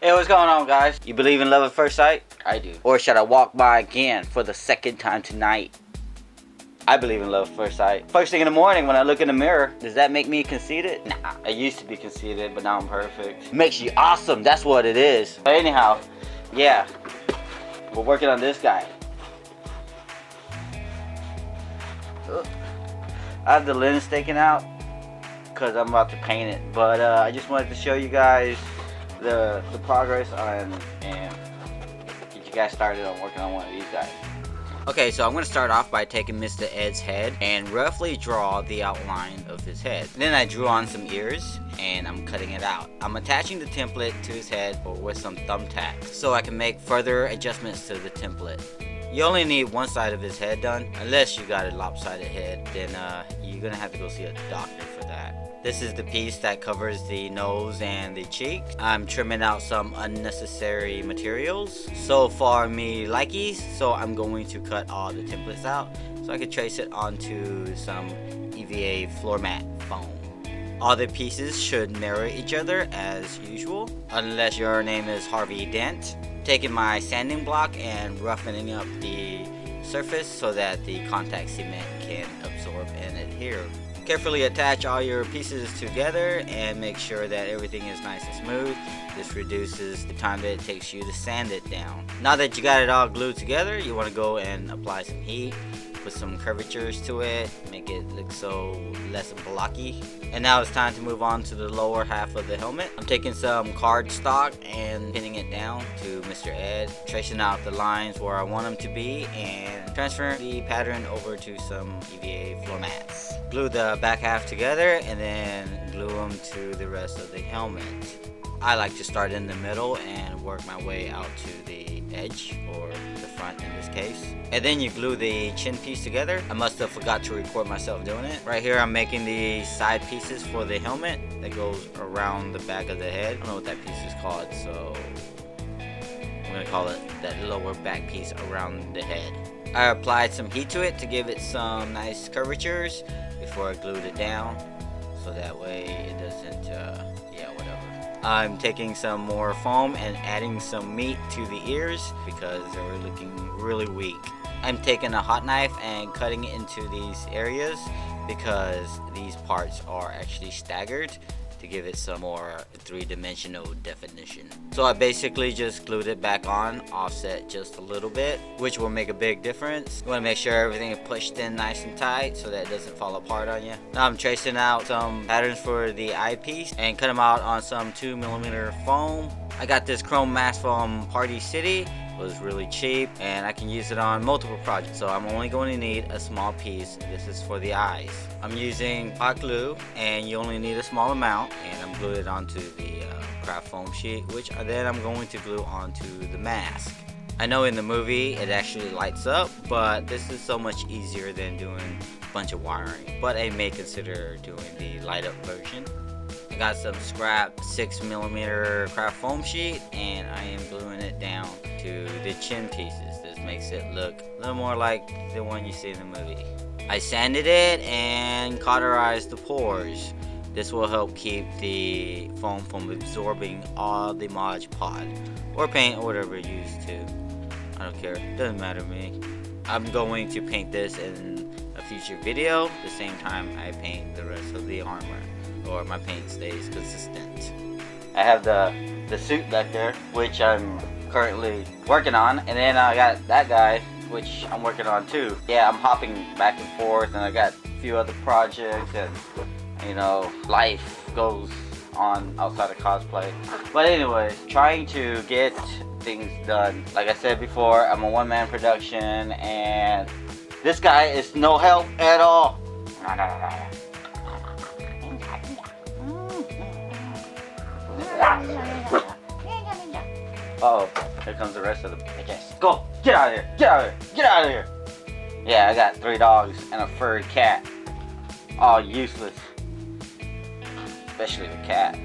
Hey, what's going on, guys? You believe in love at first sight? I do. Or should I walk by again for the second time tonight? I believe in love at first sight. First thing in the morning when I look in the mirror, does that make me conceited? Nah, I used to be conceited, but now I'm perfect. Makes you awesome, that's what it is. But anyhow, yeah, we're working on this guy. I have the lens taken out because I'm about to paint it, but I just wanted to show you guys the progress on and get you guys started on working on one of these guys. Okay, so I'm going to start off by taking Mr. Ed's head and roughly draw the outline of his head. Then I drew on some ears and I'm cutting it out. I'm attaching the template to his head with some thumbtacks so I can make further adjustments to the template. You only need one side of his head done. Unless you got a lopsided head, then you're going to have to go see a doctor for that. This is the piece that covers the nose and the cheek. I'm trimming out some unnecessary materials. So far me likies, so I'm going to cut all the templates out so I can trace it onto some EVA floor mat foam. All the pieces should mirror each other as usual, unless your name is Harvey Dent. Taking my sanding block and roughening up the surface so that the contact cement can absorb and adhere. Carefully attach all your pieces together and make sure that everything is nice and smooth. This reduces the time that it takes you to sand it down. Now that you got it all glued together, you want to go and apply some heat, put some curvatures to it, make it look so less blocky. And now it's time to move on to the lower half of the helmet. I'm taking some cardstock and pinning it down to Mr. Ed, tracing out the lines where I want them to be, and transferring the pattern over to some EVA floor mats. Glue the back half together and then glue them to the rest of the helmet. I like to start in the middle and work my way out to the edge, or the front in this case. And then you glue the chin piece together. I must have forgot to record myself doing it. Right here I'm making the side pieces for the helmet that goes around the back of the head. I don't know what that piece is called, so I'm gonna call it that lower back piece around the head. I applied some heat to it to give it some nice curvatures before I glued it down, so that way it doesn't, yeah, whatever. I'm taking some more foam and adding some meat to the ears because they were looking really weak. I'm taking a hot knife and cutting it into these areas because these parts are actually staggered to give it some more three-dimensional definition. So I basically just glued it back on, offset just a little bit, which will make a big difference. You want to make sure everything is pushed in nice and tight so that it doesn't fall apart on you. Now I'm tracing out some patterns for the eyepiece and cut them out on some 2mm foam. I got this chrome mask from Party City. It was really cheap and I can use it on multiple projects, so I'm only going to need a small piece. This is for the eyes. I'm using hot glue and you only need a small amount, and I'm gluing it onto the craft foam sheet, which then I'm going to glue onto the mask. I know in the movie it actually lights up, but this is so much easier than doing a bunch of wiring, but I may consider doing the light up version. I got some scrap 6mm craft foam sheet and I am gluing it down to the chin pieces. This makes it look a little more like the one you see in the movie. I sanded it and cauterized the pores. This will help keep the foam from absorbing all the Mod Podge or paint or whatever you use to. I don't care, it doesn't matter to me. I'm going to paint this in a future video the same time I paint the rest of the armor, or my paint stays consistent. I have the suit back there, which I'm currently working on, and then I got that guy, which I'm working on too. Yeah, I'm hopping back and forth, and I got a few other projects, and you know, life goes on outside of cosplay. But anyways, trying to get things done. Like I said before, I'm a one-man production, and this guy is no help at all. Uh-oh, here comes the rest of the bitches. Go! Get out of here! Get out of here! Get out of here! Yeah, I got 3 dogs and a furry cat. All useless. Especially the cat.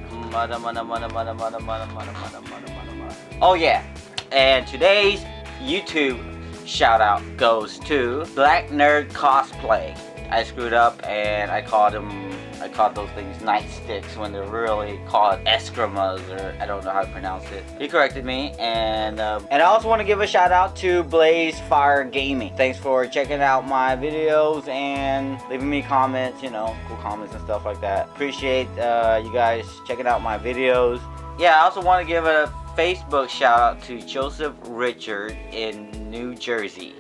Oh yeah, and today's YouTube shout out goes to Black Nerd Cosplay. I screwed up and I called those things nightsticks when they're really called escrimas, or I don't know how to pronounce it. He corrected me, and I also want to give a shout out to Blaze Fire Gaming. Thanks for checking out my videos and leaving me comments, you know, cool comments and stuff like that. Appreciate you guys checking out my videos. Yeah, I also want to give a Facebook shout out to Joseph Richard in New Jersey.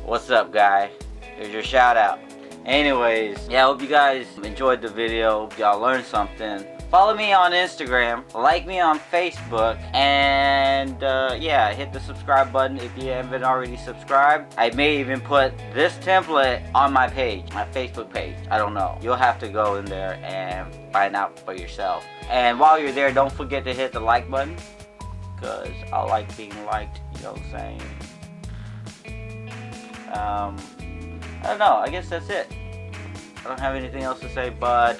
What's up, guy? Here's your shout out. Anyways, yeah, I hope you guys enjoyed the video. Hope y'all learned something. Follow me on Instagram, like me on Facebook, and yeah, hit the subscribe button if you haven't already subscribed. I may even put this template on my page, my Facebook page. I don't know. You'll have to go in there and find out for yourself. And while you're there, don't forget to hit the like button, because I like being liked, you know what I'm saying? I don't know, I guess that's it. I don't have anything else to say, but